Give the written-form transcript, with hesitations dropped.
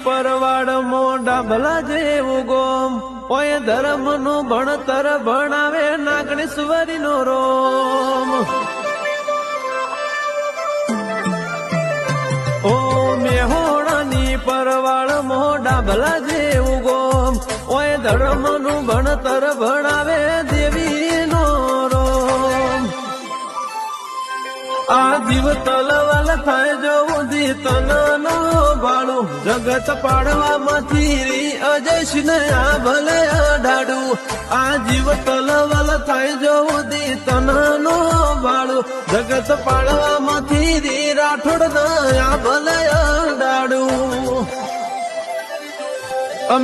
પરવાડ મોઢા ભલા જેવું ગોમ ઓય ધર્મ નું ભણતર ભણાવે નાગણેશ્વરી નો રોમ ઓ મેહોણાની પરવાડ મોઢા ભલા જેવું ગોમ ઓય ધર્મ નું ભણતર ભણાવે દેવી નો રોમ આ જીવ તલવલ થાય જોઉં તનનો ભાડું જગત પાડવામાંથી રી અજય ને આ ભલે અડાડું આ જીવ તલવલ થાય જોઉં તનનો ભાડું જગત પાડવામાંથી રી રાઠોડ આ ભલે અડાડું અમે